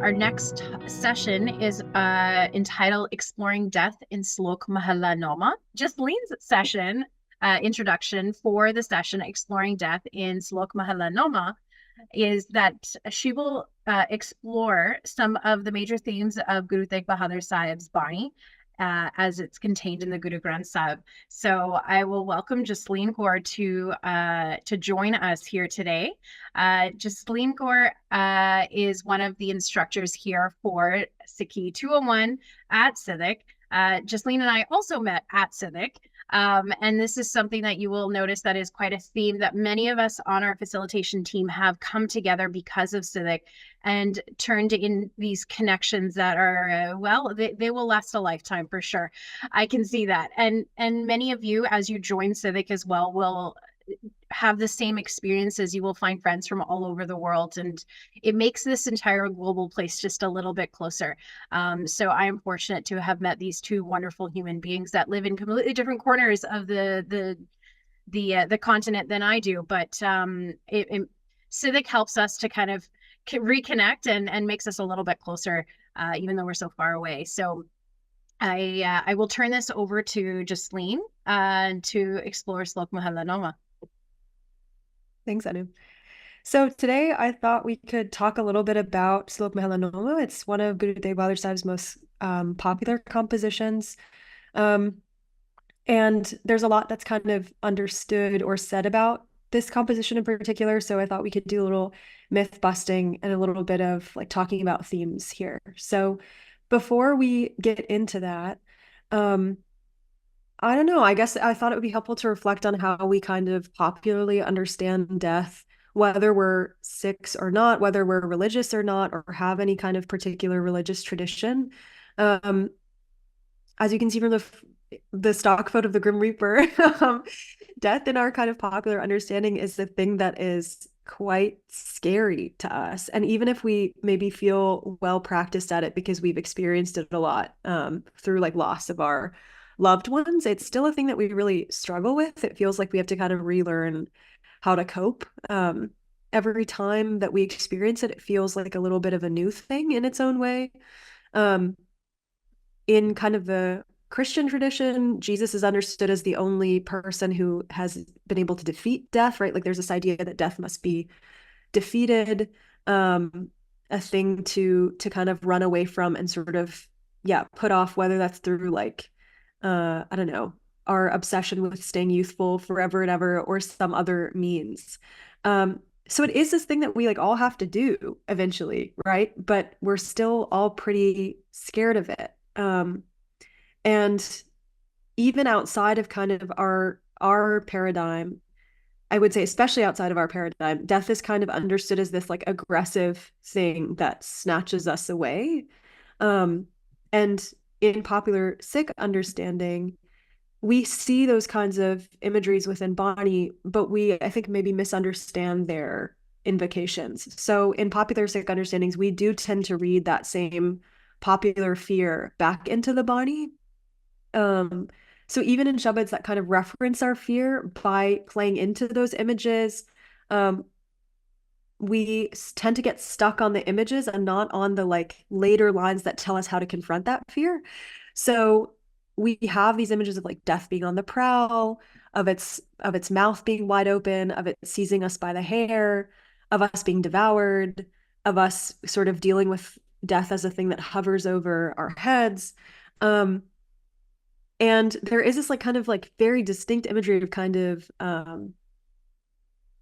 Our next session is entitled Exploring Death in Salok Mahala Noma. Jasleen's session, introduction for the session Exploring Death in Salok Mahala Noma, is that she will explore some of the major themes of Guru Teghbahadar Sahib's bani, as it's contained in the Guru Granth Sahib. So I will welcome Jasleen Kaur to join us here today. Jasleen Kaur is one of the instructors here for Sikhi 201 at Civic. Jasleen and I also met at Civic. And this is something that you will notice that is quite a theme that many of us on our facilitation team have come together because of Civic and turned in these connections that are, well, they will last a lifetime for sure. I can see that. And many of you, as you join Civic as well, will have the same experiences. You will find friends from all over the world, and it makes this entire global place just a little bit closer. So I am fortunate to have met these two wonderful human beings that live in completely different corners of the continent than I do. But Civic helps us to kind of reconnect and makes us a little bit closer, even though we're so far away. So I will turn this over to Jasleen to explore Salok Mahala Noma. Thanks, Anu. So today I thought we could talk a little bit about Salok Mahala Noma. It's one of Guru Teghbahadar Sahib's most popular compositions. And there's a lot that's kind of understood or said about this composition in particular. So I thought we could do a little myth busting and a little bit of like talking about themes here. So before we get into that, I don't know. I guess I thought it would be helpful to reflect on how we kind of popularly understand death, whether we're Sikhs or not, whether we're religious or not, or have any kind of particular religious tradition. As you can see from the stock photo of the Grim Reaper, death in our kind of popular understanding is the thing that is quite scary to us. And even if we maybe feel well practiced at it because we've experienced it a lot through like loss of our loved ones, it's still a thing that we really struggle with. It feels like we have to kind of relearn how to cope. Every time that we experience it, it feels like a little bit of a new thing in its own way. In kind of the Christian tradition, Jesus is understood as the only person who has been able to defeat death, right? Like there's this idea that death must be defeated, a thing to kind of run away from and sort of, put off, whether that's through like, I don't know, our obsession with staying youthful forever and ever, or some other means. So it is this thing that we like all have to do eventually, right? But we're still all pretty scared of it. And even outside of kind of our paradigm, I would say, especially outside of our paradigm, death is kind of understood as this like aggressive thing that snatches us away. And in popular Sikh understanding, we see those kinds of imageries within bani, but we, I think, maybe misunderstand their invocations. So in popular Sikh understandings, we do tend to read that same popular fear back into the bani. So even in shabads that kind of reference our fear by playing into those images, we tend to get stuck on the images and not on the like later lines that tell us how to confront that fear. So we have these images of like death being on the prowl, of its mouth being wide open, of it seizing us by the hair, of us being devoured, of us sort of dealing with death as a thing that hovers over our heads. And there is this like kind of like very distinct imagery of kind of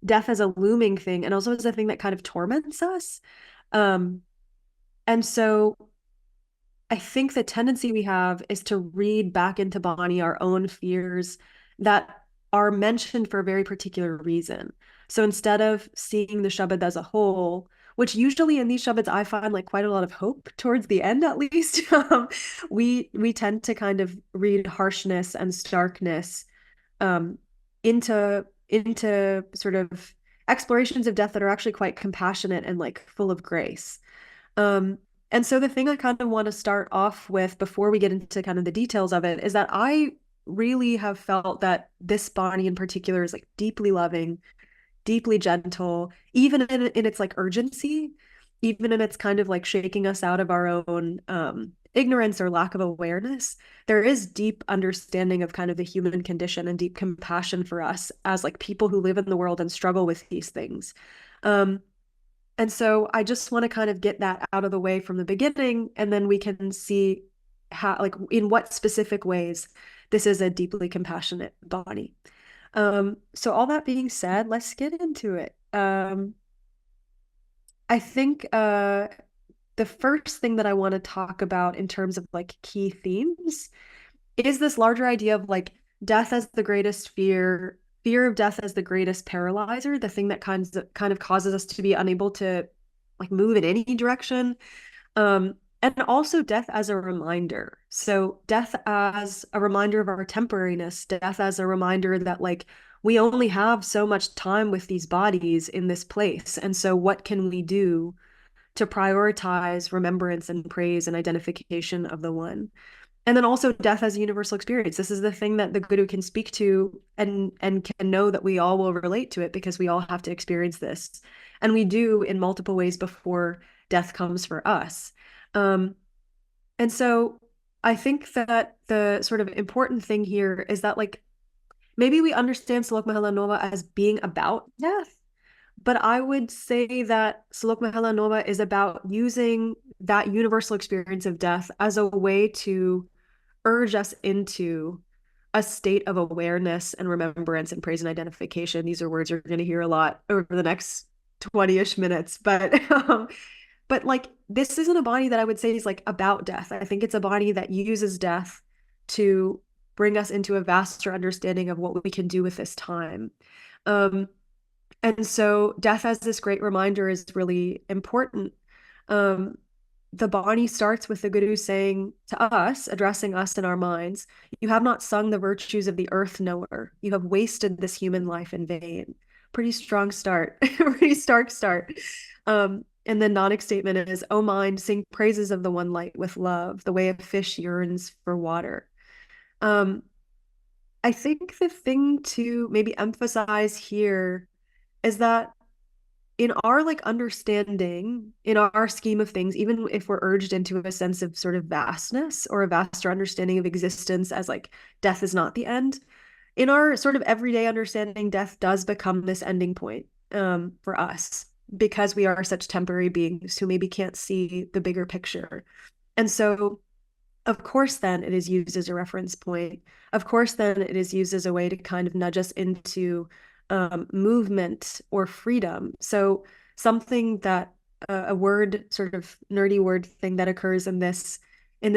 death as a looming thing, and also as a thing that kind of torments us. And so I think the tendency we have is to read back into bani our own fears that are mentioned for a very particular reason. So instead of seeing the shabad as a whole, which usually in these shabads I find like quite a lot of hope towards the end, at least, we tend to kind of read harshness and starkness into sort of explorations of death that are actually quite compassionate and like full of grace. And so the thing I kind of want to start off with before we get into kind of the details of it is that I really have felt that this bani in particular is like deeply loving, deeply gentle, even in its like urgency. even in its kind of like shaking us out of our own ignorance or lack of awareness, there is deep understanding of kind of the human condition and deep compassion for us as like people who live in the world and struggle with these things. And so I just want to kind of get that out of the way from the beginning, and then we can see how, like, in what specific ways this is a deeply compassionate body. So all that being said, let's get into it. I think the first thing that I want to talk about in terms of like key themes is this larger idea of like death as the greatest fear, fear of death as the greatest paralyzer, the thing that kind of causes us to be unable to like move in any direction. And also death as a reminder. So death as a reminder of our temporariness, death as a reminder that like we only have so much time with these bodies in this place. And so what can we do to prioritize remembrance and praise and identification of the one? And then also death as a universal experience. This is the thing that the Guru can speak to and can know that we all will relate to it, because we all have to experience this. And we do in multiple ways before death comes for us. And so I think that the sort of important thing here is that like maybe we understand Salok Mahala Nova as being about death, but I would say that Salok Mahala Nova is about using that universal experience of death as a way to urge us into a state of awareness and remembrance and praise and identification. These are words you're going to hear a lot over the next 20-ish minutes, but like this isn't a body that I would say is like about death. I think it's a body that uses death to bring us into a vaster understanding of what we can do with this time. And so death as this great reminder is really important. The bani starts with the Guru saying to us, addressing us in our minds, "You have not sung the virtues of the earth knower. You have wasted this human life in vain." Pretty strong start, pretty stark start. And the Nanak statement is, "O mind, sing praises of the one light with love, the way a fish yearns for water." I think the thing to maybe emphasize here is that in our like understanding, in our scheme of things, even if we're urged into a sense of sort of vastness or a vaster understanding of existence as like death is not the end, in our sort of everyday understanding, death does become this ending point for us, because we are such temporary beings who maybe can't see the bigger picture. And so, of course, then it is used as a reference point. Of course, then it is used as a way to kind of nudge us into movement or freedom. So something that a word, sort of nerdy word thing that occurs in this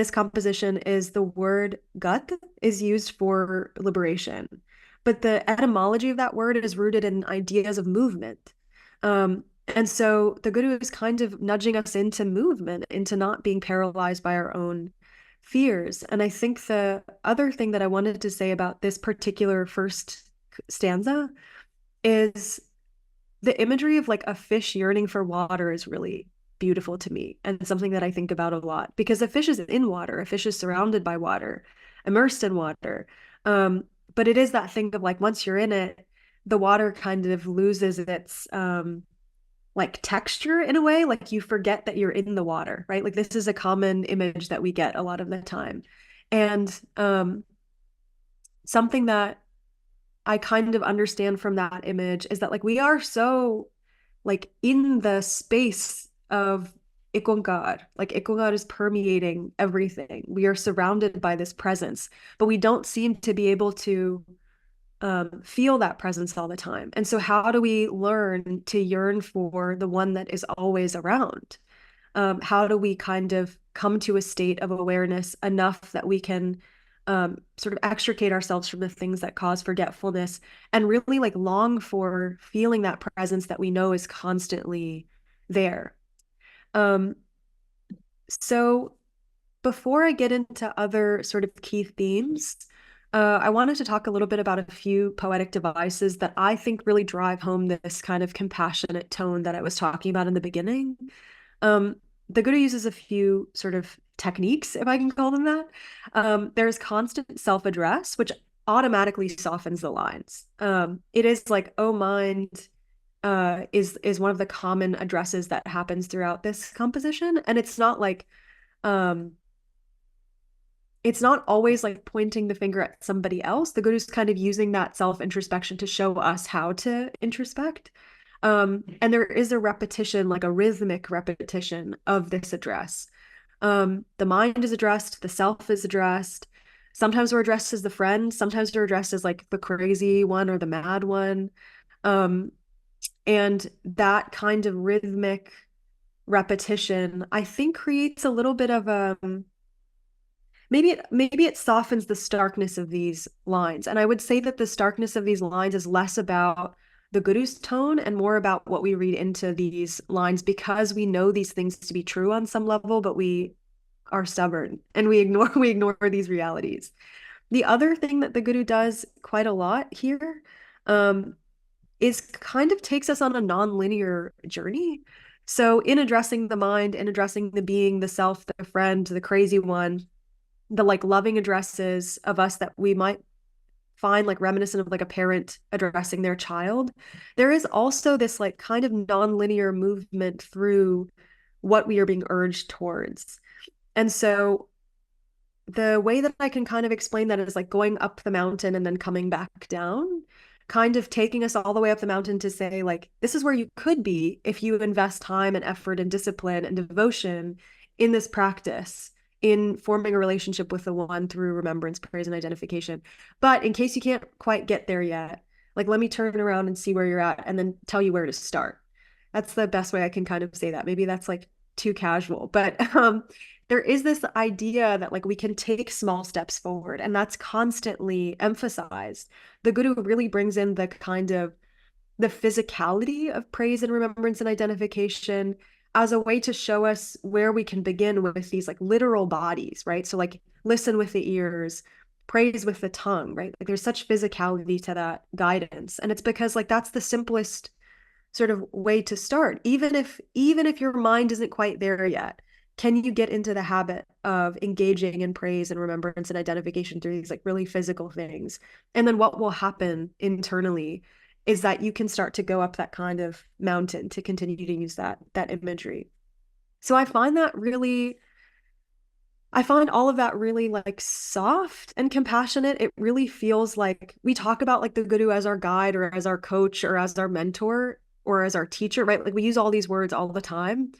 composition is the word gut is used for liberation. But the etymology of that word is rooted in ideas of movement. And so the Guru is kind of nudging us into movement, into not being paralyzed by our own fears. And I think the other thing that I wanted to say about this particular first stanza is the imagery of like a fish yearning for water is really beautiful to me, and something that I think about a lot, because a fish is in water, a fish is surrounded by water, immersed in water. But it is that thing of like, once you're in it, the water kind of loses its like texture in a way, like you forget that you're in the water, right? Like this is a common image that we get a lot of the time. And something that I kind of understand from that image is that like we are so like in the space of IkOankar, like IkOankar is permeating everything. We are surrounded by this presence, but we don't seem to be able to feel that presence all the time. And so how do we learn to yearn for the one that is always around? How do we kind of come to a state of awareness enough that we can sort of extricate ourselves from the things that cause forgetfulness and really like long for feeling that presence that we know is constantly there. So before I get into other sort of key themes, I wanted to talk a little bit about a few poetic devices that I think really drive home this kind of compassionate tone that I was talking about in the beginning. The Guru uses a few sort of techniques, if I can call them that. There's constant self-address, which automatically softens the lines. It is like, "Oh mind, is one of the common addresses that happens throughout this composition. And um it's not always like pointing the finger at somebody else. The Guru's kind of using that self-introspection to show us how to introspect. And there is a repetition, like a rhythmic repetition of this address. The mind is addressed, the self is addressed. Sometimes we're addressed as the friend, sometimes we're addressed as like the crazy one or the mad one. And that kind of rhythmic repetition, I think, creates a little bit of maybe it softens the starkness of these lines. And I would say that the starkness of these lines is less about the Guru's tone and more about what we read into these lines, because we know these things to be true on some level, but we are stubborn and we ignore these realities. The other thing that the Guru does quite a lot here is kind of takes us on a non-linear journey. So in addressing the mind, in addressing the being, the self, the friend, the crazy one, the like loving addresses of us that we might find like reminiscent of like a parent addressing their child, there is also this like kind of non-linear movement through what we are being urged towards. And so the way that I can kind of explain that is like going up the mountain and then coming back down, kind of taking us all the way up the mountain to say, like, this is where you could be if you invest time and effort and discipline and devotion in this practice, in forming a relationship with the one through remembrance, praise, and identification. But in case you can't quite get there yet, like, let me turn around and see where you're at and then tell you where to start. That's the best way I can kind of say that. Maybe that's like too casual, but there is this idea that like we can take small steps forward, and that's constantly emphasized. The Guru really brings in the kind of the physicality of praise and remembrance and identification as a way to show us where we can begin with these like literal bodies, right? So like listen with the ears, praise with the tongue, right? Like there's such physicality to that guidance. And it's because like that's the simplest sort of way to start. Even if your mind isn't quite there yet, can you get into the habit of engaging in praise and remembrance and identification through these like really physical things? And then what will happen internally is that you can start to go up that kind of mountain, to continue to use that imagery. So I find all of that really like soft and compassionate. It really feels like we talk about like the Guru as our guide or as our coach or as our mentor or as our teacher, right? Like we use all these words all the time.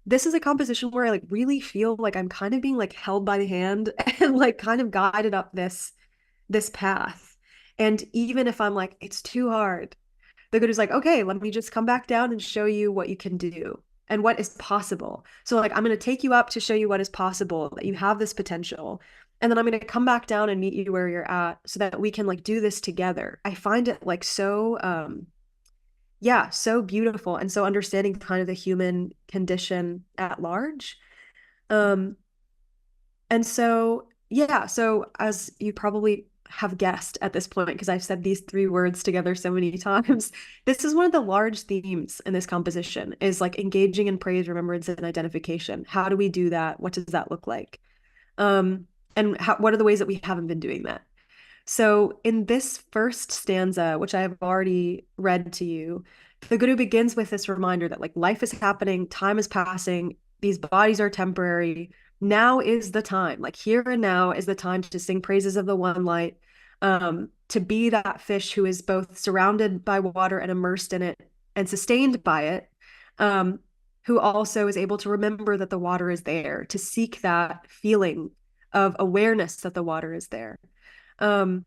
This is a composition where I like really feel like I'm kind of being like held by the hand and like kind of guided up this path. And even if I'm like, it's too hard, the Guru's like, okay, let me just come back down and show you what you can do and what is possible. So like, I'm going to take you up to show you what is possible, that you have this potential. And then I'm going to come back down and meet you where you're at so that we can like do this together. I find it like so, so beautiful and so understanding kind of the human condition at large. And so, so as you probably have guessed at this point, because I've said these three words together so many times, this is one of the large themes in this composition, is like engaging in praise, remembrance, and identification. How do we do that? What does that look like? And what are the ways that we haven't been doing that? So in this first stanza, which I have already read to you, the Guru begins with this reminder that like life is happening, time is passing, these bodies are temporary. Now is the time, like here and now is the time to sing praises of the one light, to be that fish who is both surrounded by water and immersed in it and sustained by it, who also is able to remember that the water is there, to seek that feeling of awareness that the water is there. And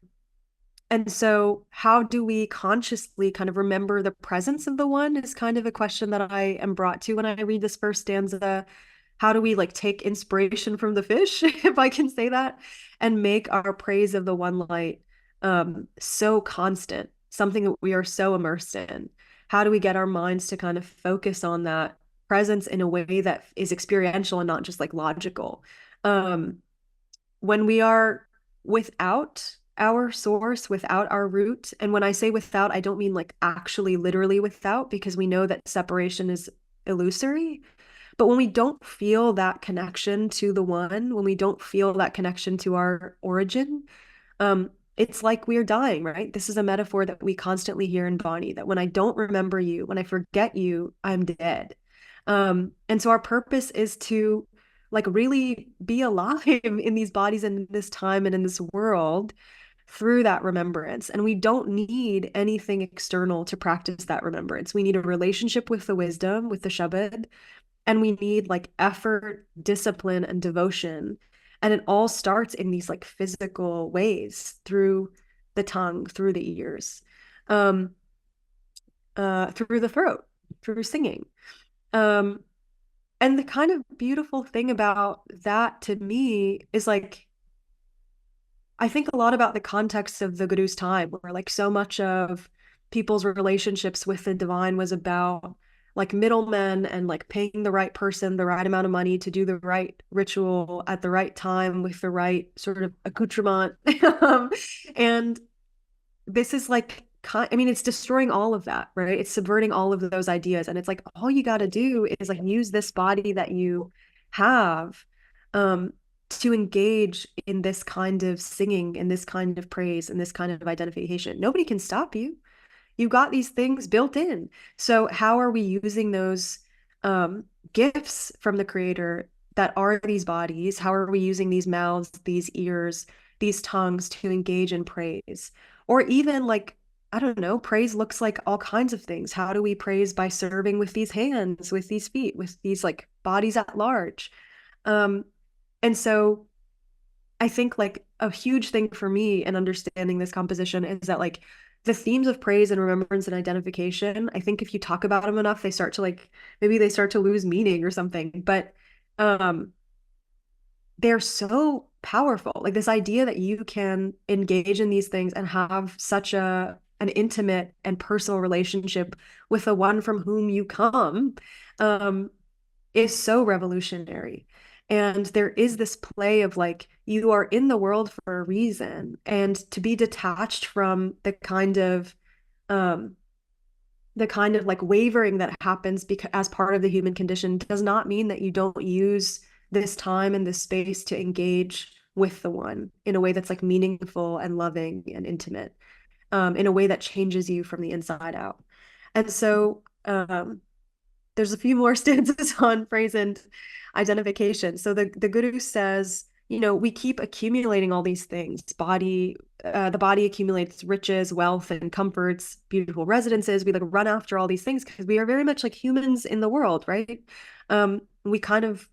so how do we consciously kind of remember the presence of the one is kind of a question that I am brought to when I read this first stanza. How do we like take inspiration from the fish, if I can say that, and make our praise of the one light so constant, something that we are so immersed in? How do we get our minds to kind of focus on that presence in a way that is experiential and not just like logical? When we are without our source, without our root, and when I say without, I don't mean like actually literally without, because we know that separation is illusory. But when we don't feel that connection to the one, when we don't feel that connection to our origin, it's like we are dying, right? This is a metaphor that we constantly hear in Bani, that when I don't remember you, when I forget you, I'm dead. And so our purpose is to like really be alive in these bodies and in this time and in this world through that remembrance. And we don't need anything external to practice that remembrance. We need a relationship with the wisdom, with the Shabad, and we need like effort, discipline, and devotion. And it all starts in these like physical ways through the tongue, through the ears, through the throat, through singing. And the kind of beautiful thing about that to me is like, I think a lot about the context of the Guru's time, where like so much of people's relationships with the divine was about like middlemen and like paying the right person the right amount of money to do the right ritual at the right time with the right sort of accoutrement. And this is like, I mean, it's destroying all of that, right? It's subverting all of those ideas. And it's like, all you got to do is like use this body that you have to engage in this kind of singing, in this kind of praise, in this kind of identification. Nobody can stop you. You've got these things built in. So how are we using those gifts from the creator that are these bodies? How are we using these mouths, these ears, these tongues to engage in praise? Or even like, I don't know, praise looks like all kinds of things. How do we praise? By serving with these hands, with these feet, with these like bodies at large. And so I think like a huge thing for me in understanding this composition is that like the themes of praise and remembrance and identification, I think if you talk about them enough, they start to like, maybe they start to lose meaning or something, but they're so powerful. Like this idea that you can engage in these things and have such an intimate and personal relationship with the one from whom you come is so revolutionary. And there is this play of like, you are in the world for a reason, and to be detached from the kind of like wavering that happens because as part of the human condition does not mean that you don't use this time and this space to engage with the one in a way that's like meaningful and loving and intimate, in a way that changes you from the inside out. And so there's a few more stanzas on praise and identification. So the Guru says, you know, we keep accumulating all these things. The body accumulates riches, wealth, and comforts, beautiful residences. We like run after all these things because we are very much like humans in the world, right? We kind of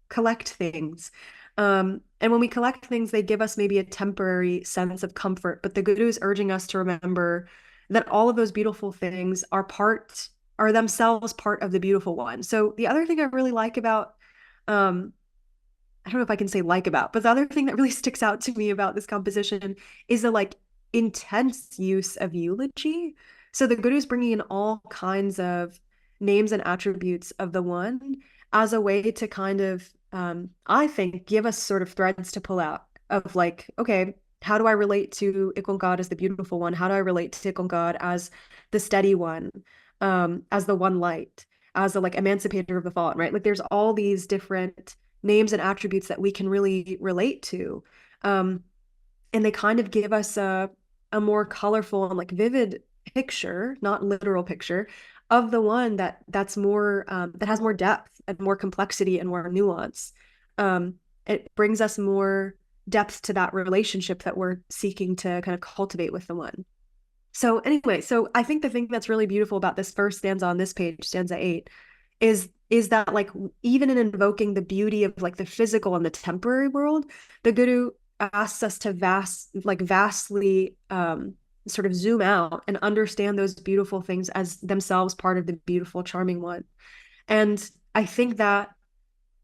collect things. And when we collect things, they give us maybe a temporary sense of comfort. But the Guru is urging us to remember that all of those beautiful things are themselves part of the beautiful one. So the other thing I really like about, I don't know if I can say like about, but the other thing that really sticks out to me about this composition is the like intense use of eulogy. So the Guru is bringing in all kinds of names and attributes of the one as a way to kind of, I think, give us sort of threads to pull out of like, okay, how do I relate to IkOankar as the beautiful one? How do I relate to IkOankar as the steady one, as the one light, as the like emancipator of the fallen, right? Like there's all these different names and attributes that we can really relate to. And they kind of give us a more colorful and like vivid picture, not literal picture, of the one that's more that has more depth and more complexity and more nuance. It brings us more depth to that relationship that we're seeking to kind of cultivate with the one. So anyway, so I think the thing that's really beautiful about this first stanza on this page, stanza 8, is that like even in invoking the beauty of like the physical and the temporary world, the Guru asks us to vastly sort of zoom out and understand those beautiful things as themselves part of the beautiful, charming one. And I think that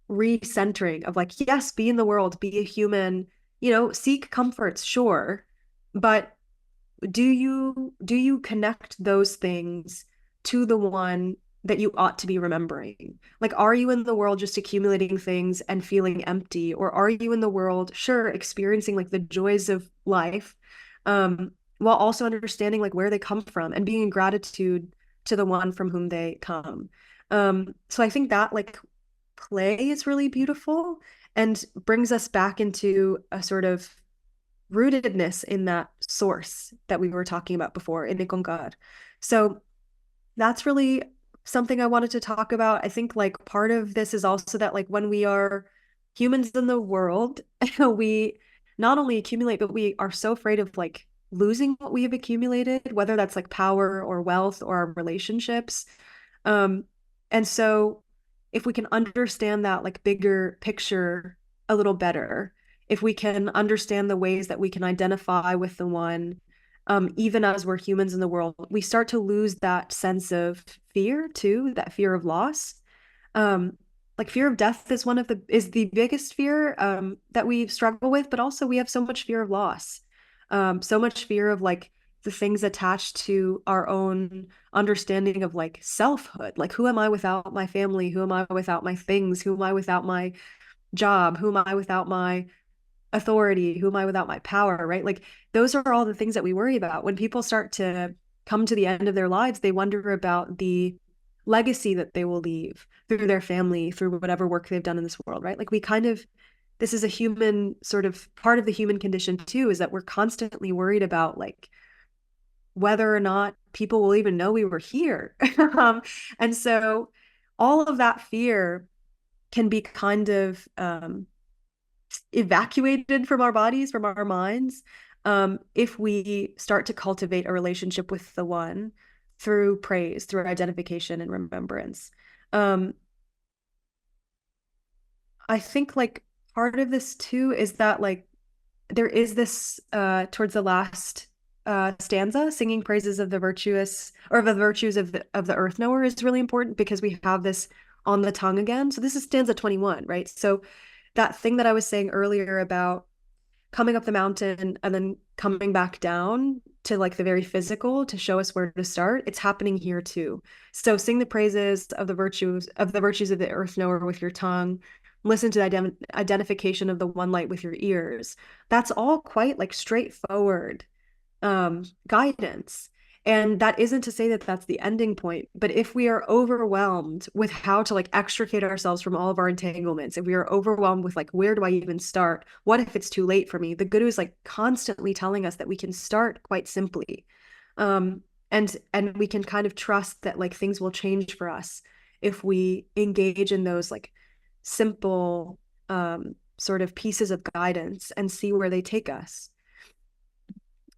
recentering of like, yes, be in the world, be a human, you know, seek comforts, sure, but do you connect those things to the one that you ought to be remembering? Like, are you in the world just accumulating things and feeling empty? Or are you in the world, sure, experiencing like the joys of life, while also understanding like where they come from and being in gratitude to the one from whom they come? So I think that like play is really beautiful and brings us back into a sort of rootedness in that source that we were talking about before in IkOankar. So that's really something I wanted to talk about. I think like part of this is also that like when we are humans in the world, we not only accumulate, but we are so afraid of like losing what we have accumulated, whether that's like power or wealth or our relationships. And so if we can understand that like bigger picture a little better, if we can understand the ways that we can identify with the one, even as we're humans in the world, we start to lose that sense of fear too, that fear of loss. Like fear of death is the biggest fear that we struggle with, but also we have so much fear of loss, so much fear of like the things attached to our own understanding of like selfhood. Like, who am I without my family? Who am I without my things? Who am I without my job? Who am I without my authority? Who am I without my power? Right? Like, those are all the things that we worry about. When people start to come to the end of their lives, they wonder about the legacy that they will leave through their family, through whatever work they've done in this world, right? Like, this is a human sort of part of the human condition too, is that we're constantly worried about like whether or not people will even know we were here. And so all of that fear can be kind of evacuated from our bodies, from our minds, if we start to cultivate a relationship with the one through praise, through identification and remembrance. I think like part of this too is that like there is this towards the last stanza, singing praises of the virtuous, or of the virtues of the earth knower, is really important because we have this on the tongue again. So this is stanza 21, right? So that thing that I was saying earlier about coming up the mountain and then coming back down to like the very physical to show us where to start, it's happening here too. So sing the praises of the virtues of the earth knower with your tongue. Listen to the identification of the one light with your ears. That's all quite like straightforward guidance. And that isn't to say that that's the ending point, but if we are overwhelmed with how to like extricate ourselves from all of our entanglements, if we are overwhelmed with like, where do I even start? What if it's too late for me? The Guru is like constantly telling us that we can start quite simply. And we can kind of trust that like things will change for us if we engage in those like simple sort of pieces of guidance and see where they take us.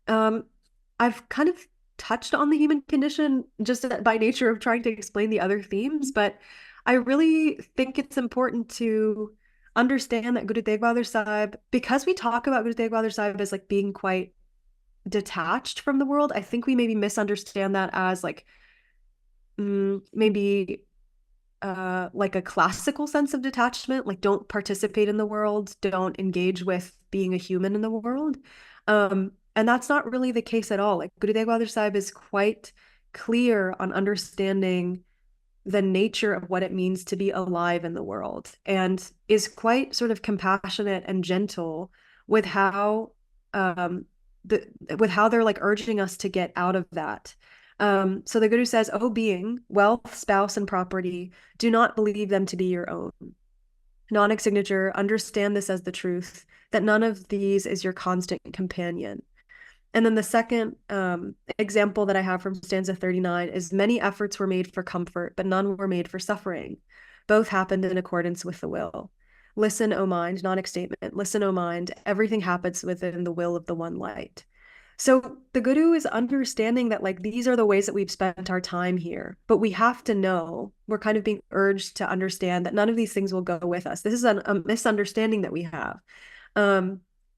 I've kind of touched on the human condition just by nature of trying to explain the other themes, but I really think it's important to understand that Guru Teghbahadar Sahib, because we talk about Guru Teghbahadar Sahib as like being quite detached from the world, I think we maybe misunderstand that as like maybe like a classical sense of detachment, like don't participate in the world, don't engage with being a human in the world. And that's not really the case at all. Like Guru Teghbahadar Sahib is quite clear on understanding the nature of what it means to be alive in the world, and is quite sort of compassionate and gentle with how they're like urging us to get out of that. So the Guru says, "O being, wealth, spouse, and property, do not believe them to be your own. Nanak signature, understand this as the truth, that none of these is your constant companion." And then the second example that I have from stanza 39 is, "Many efforts were made for comfort, but none were made for suffering. Both happened in accordance with the will. Listen, O mind," Nanak's statement, "listen, O mind, everything happens within the will of the one light." So the Guru is understanding that like these are the ways that we've spent our time here, but we have to know, we're kind of being urged to understand that none of these things will go with us. This is a misunderstanding that we have.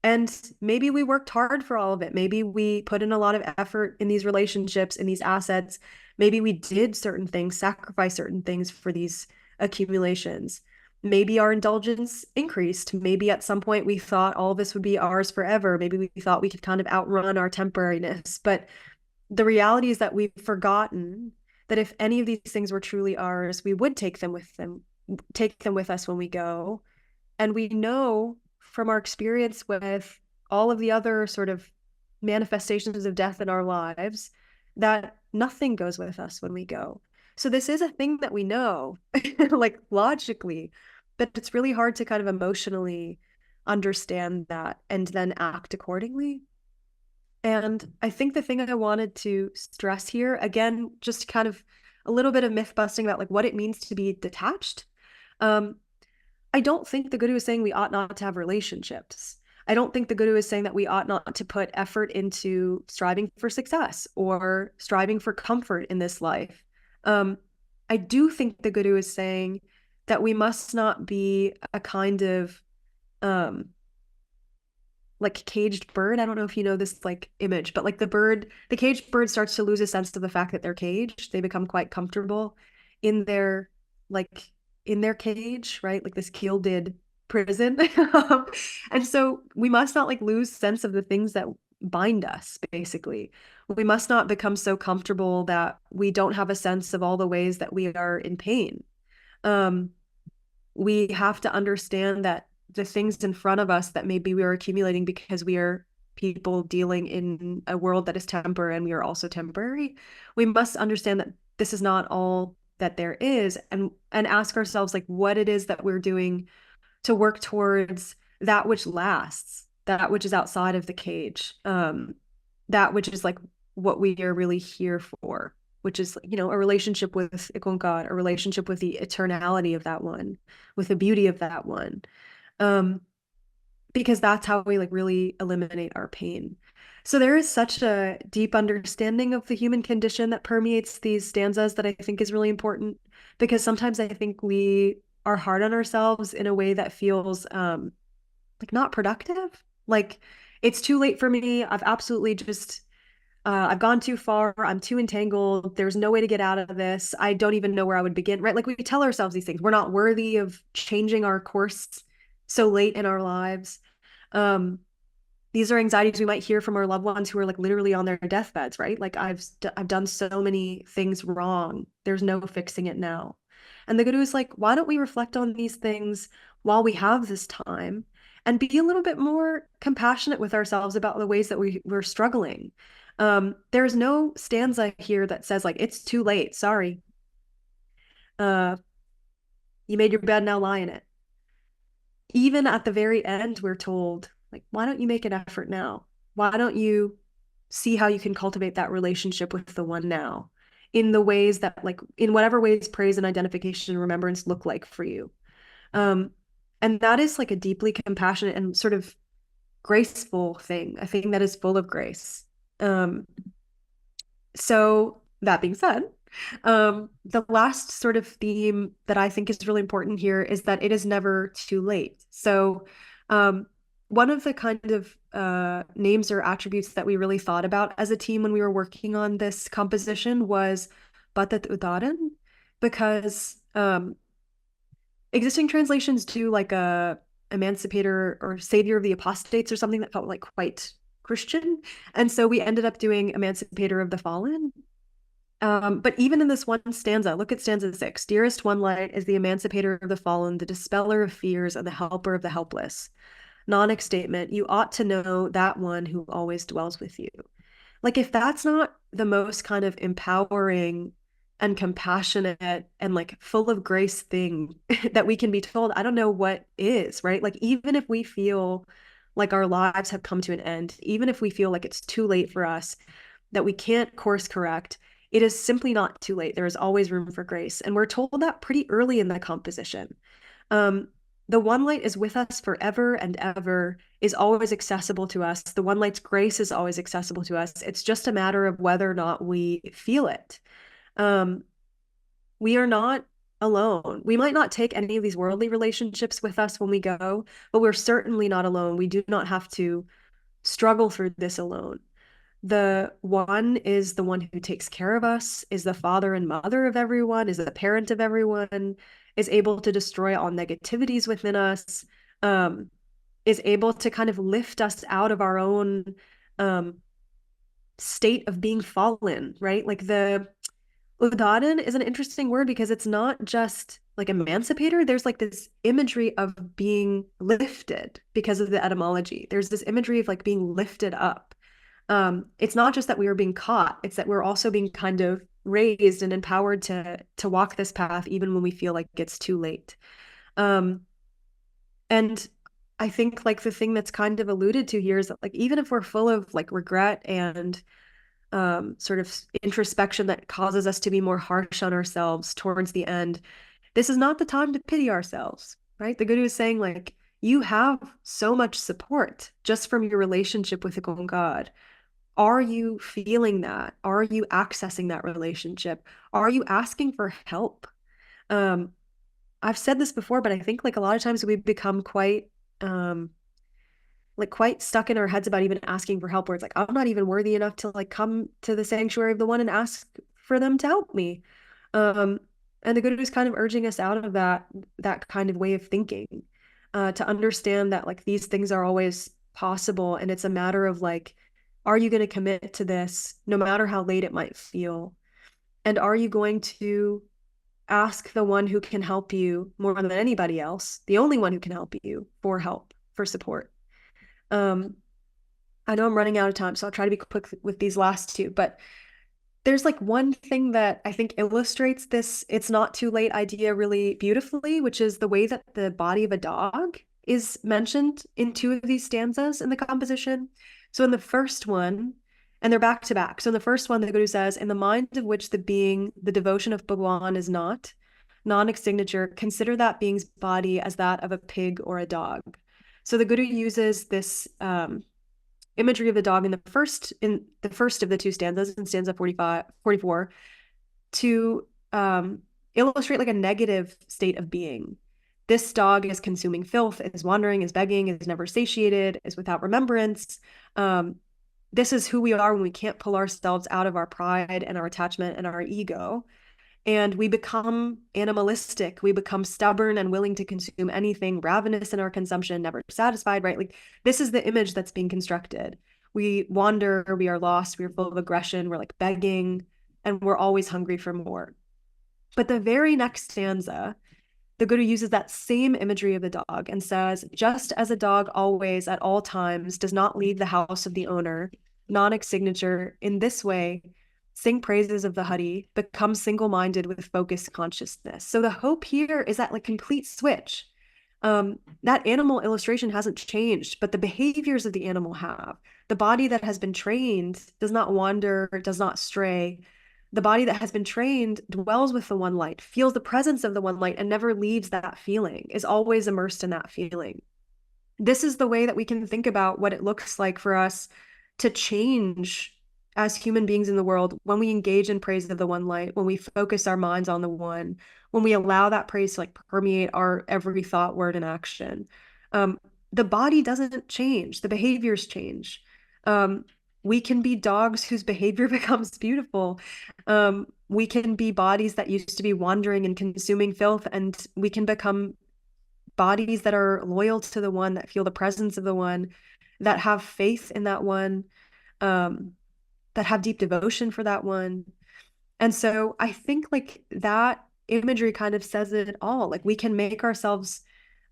And maybe we worked hard for all of it. Maybe we put in a lot of effort in these relationships, in these assets. Maybe we did certain things, sacrifice certain things for these accumulations. Maybe our indulgence increased. Maybe at some point we thought all this would be ours forever. Maybe we thought we could kind of outrun our temporariness. But the reality is that we've forgotten that if any of these things were truly ours, we would take them with us when we go. And we know from our experience with all of the other sort of manifestations of death in our lives that nothing goes with us when we go. So this is a thing that we know, like logically, but it's really hard to kind of emotionally understand that and then act accordingly. And I think the thing I wanted to stress here, again, just kind of a little bit of myth busting about like what it means to be detached. Um, I don't think the Guru is saying we ought not to have relationships. I don't think the Guru is saying that we ought not to put effort into striving for success or striving for comfort in this life. I do think the Guru is saying that we must not be a kind of like caged bird. I don't know if you know this like image, but like the caged bird starts to lose a sense of the fact that they're caged. They become quite comfortable in their like in their cage, right? Like this gilded prison. And so we must not like lose sense of the things that bind us, basically. We must not become so comfortable that we don't have a sense of all the ways that we are in pain. Um, we have to understand that the things in front of us that maybe we are accumulating because we are people dealing in a world that is temporary and we are also temporary, we must understand that this is not all that there is, and ask ourselves like what it is that we're doing to work towards that which lasts, that which is outside of the cage, that which is like what we are really here for, which is, you know, a relationship with IkOankar, a relationship with the eternality of that one, with the beauty of that one. Because that's how we like really eliminate our pain. So there is such a deep understanding of the human condition that permeates these stanzas that I think is really important, because sometimes I think we are hard on ourselves in a way that feels like not productive. Like it's too late for me. I've absolutely just I've gone too far. I'm too entangled. There's no way to get out of this. I don't even know where I would begin, right? Like we tell ourselves these things. We're not worthy of changing our course so late in our lives. These are anxieties we might hear from our loved ones who are like literally on their deathbeds, right? Like I've done so many things wrong. There's no fixing it now. And the Guru is like, why don't we reflect on these things while we have this time and be a little bit more compassionate with ourselves about the ways that we're struggling. There's no stanza here that says like, it's too late. Sorry. You made your bed, now lie in it. Even at the very end, we're told, like, why don't you make an effort now? Why don't you see how you can cultivate that relationship with the one now in the ways that, like, in whatever ways praise and identification and remembrance look like for you. And that is like a deeply compassionate and sort of graceful thing, a thing that is full of grace. So that being said, the last sort of theme that I think is really important here is that it is never too late. So one of the kind of names or attributes that we really thought about as a team when we were working on this composition was Batat Udaran, because existing translations do like a emancipator or savior of the apostates or something that felt like quite Christian. And so we ended up doing emancipator of the fallen. But even in this one stanza, look at stanza 6. Dearest one light is the emancipator of the fallen, the dispeller of fears, and the helper of the helpless. Nanak statement, you ought to know that one who always dwells with you. Like if that's not the most kind of empowering and compassionate and like full of grace thing that we can be told, I don't know what is, right? Like even if we feel like our lives have come to an end, even if we feel like it's too late for us, that we can't course correct, it is simply not too late. There is always room for grace. And we're told that pretty early in the composition. The one light is with us forever and ever, is always accessible to us. The one light's grace is always accessible to us. It's just a matter of whether or not we feel it. We are not alone. We might not take any of these worldly relationships with us when we go, but we're certainly not alone. We do not have to struggle through this alone. The one is the one who takes care of us, is the father and mother of everyone, is the parent of everyone, is able to destroy all negativities within us, is able to kind of lift us out of our own state of being fallen, right? Like the Udaran is an interesting word because it's not just like emancipator. There's like this imagery of being lifted because of the etymology. There's this imagery of like being lifted up. It's not just that we are being caught, it's that we're also being kind of raised and empowered to walk this path even when we feel like it's too late. And I think like the thing that's kind of alluded to here is that like even if we're full of like regret and sort of introspection that causes us to be more harsh on ourselves towards the end, this is not the time to pity ourselves, right? The Guru is saying like, you have so much support just from your relationship with IkOankar. Are you feeling that? Are you accessing that relationship? Are you asking for help? Um, I've said this before, but I think like a lot of times we become um, quite stuck in our heads about even asking for help, where it's like, I'm not even worthy enough to like come to the sanctuary of the one and ask for them to help me. Um, and the Guru is kind of urging us out of that kind of way of thinking, to understand that like these things are always possible. And it's a matter of like, are you going to commit to this no matter how late it might feel? And are you going to ask the one who can help you more than anybody else, the only one who can help you, for help, for support? I know I'm running out of time, so I'll try to be quick with these last two, but there's like one thing that I think illustrates this "it's not too late" idea really beautifully, which is the way that the body of a dog is mentioned in two of these stanzas in the composition. So in the first one, and they're back to back. So in the first one, the Guru says, "In the mind of which the being, the devotion of Bhagwan is not, non-signature, consider that being's body as that of a pig or a dog." So the Guru uses this imagery of the dog in the first of the two stanzas, in stanza 44, to illustrate like a negative state of being. This dog is consuming filth, is wandering, is begging, is never satiated, is without remembrance. This is who we are when we can't pull ourselves out of our pride and our attachment and our ego. And we become animalistic. We become stubborn and willing to consume anything, ravenous in our consumption, never satisfied, right? Like this is the image that's being constructed. We wander, we are lost, we're full of aggression, we're like begging, and we're always hungry for more. But the very next stanza, the Guru uses that same imagery of the dog and says, "Just as a dog always at all times does not leave the house of the owner, non signature, in this way, sing praises of the Hari, become single-minded with focused consciousness." So the hope here is that like complete switch. That animal illustration hasn't changed, but the behaviors of the animal have. The body that has been trained does not wander, does not stray. The body that has been trained dwells with the one light, feels the presence of the one light, and never leaves that feeling, is always immersed in that feeling. This is the way that we can think about what it looks like for us to change as human beings in the world when we engage in praise of the one light, when we focus our minds on the one, when we allow that praise to like permeate our every thought, word, and action. The body doesn't change, the behaviors change. We can be dogs whose behavior becomes beautiful. We can be bodies that used to be wandering and consuming filth, and we can become bodies that are loyal to the one, that feel the presence of the one, that have faith in that one, that have deep devotion for that one. And so I think like that imagery kind of says it all. Like we can make ourselves,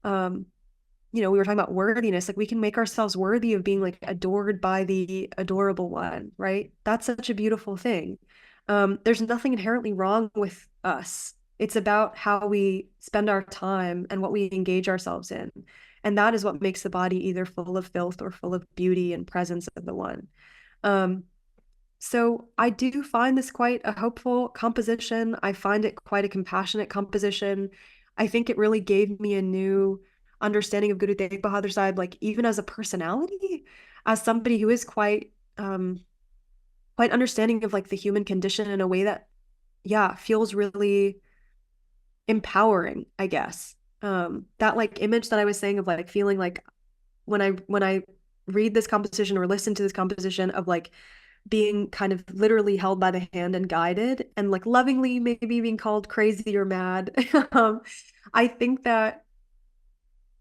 we were talking about worthiness, like we can make ourselves worthy of being like adored by the adorable one, right? That's such a beautiful thing. There's nothing inherently wrong with us. It's about how we spend our time and what we engage ourselves in. And that is what makes the body either full of filth or full of beauty and presence of the one. So I do find this quite a hopeful composition. I find it quite a compassionate composition. I think it really gave me a new understanding of Guru Teghbahadar Sahib, like even as a personality, as somebody who is quite understanding of like the human condition in a way that, feels really empowering, I guess. That like image that I was saying of like feeling like when I read this composition or listen to this composition of like being kind of literally held by the hand and guided and like lovingly maybe being called crazy or mad. I think that,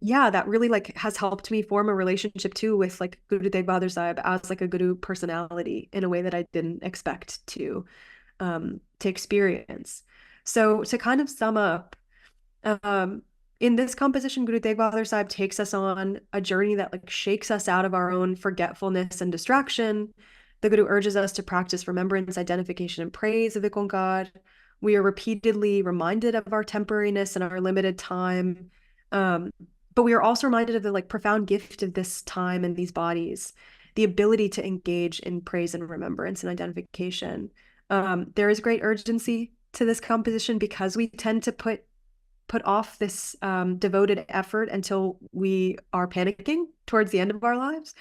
that really like has helped me form a relationship too with like Guru Teghbahadar Sahib as like a Guru personality in a way that I didn't expect to experience. So to kind of sum up, in this composition, Guru Teghbahadar Sahib takes us on a journey that like shakes us out of our own forgetfulness and distraction. The Guru urges us to practice remembrance, identification, and praise of IkOankar. We are repeatedly reminded of our temporariness and our limited time. But we are also reminded of the like profound gift of this time and these bodies, the ability to engage in praise and remembrance and identification. There is great urgency to this composition because we tend to put off this devoted effort until we are panicking towards the end of our lives.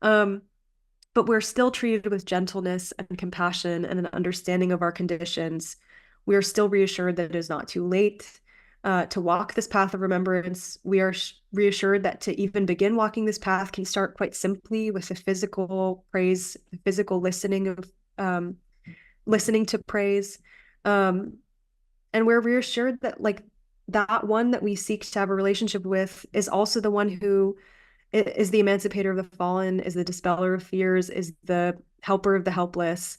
But we're still treated with gentleness and compassion and an understanding of our conditions. We are still reassured that it is not too late to walk this path of remembrance. We are reassured that to even begin walking this path can start quite simply with the physical praise, the physical listening of listening to praise. And we're reassured that like that one that we seek to have a relationship with is also the one who is the emancipator of the fallen, is the dispeller of fears, is the helper of the helpless.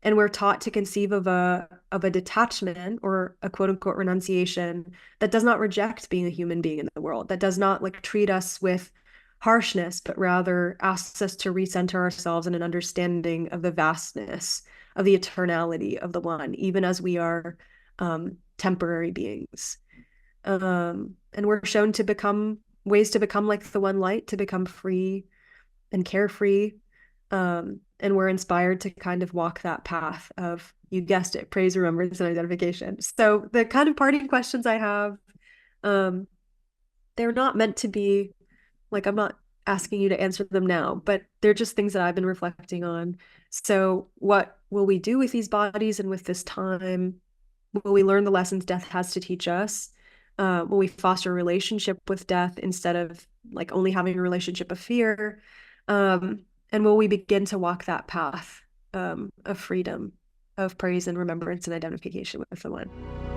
And we're taught to conceive of a detachment or a quote unquote renunciation that does not reject being a human being in the world, that does not like treat us with harshness, but rather asks us to recenter ourselves in an understanding of the vastness, of the eternality of the one, even as we are temporary beings. And we're shown to become ways to become like the one light, to become free and carefree. And we're inspired to kind of walk that path of, you guessed it, praise, remembrance, and identification. So the kind of parting questions I have, they're not meant to be like, I'm not asking you to answer them now, but they're just things that I've been reflecting on. So what will we do with these bodies and with this time? Will we learn the lessons death has to teach us? Will we foster a relationship with death instead of like only having a relationship of fear? And will we begin to walk that path of freedom, of praise and remembrance and identification with the one?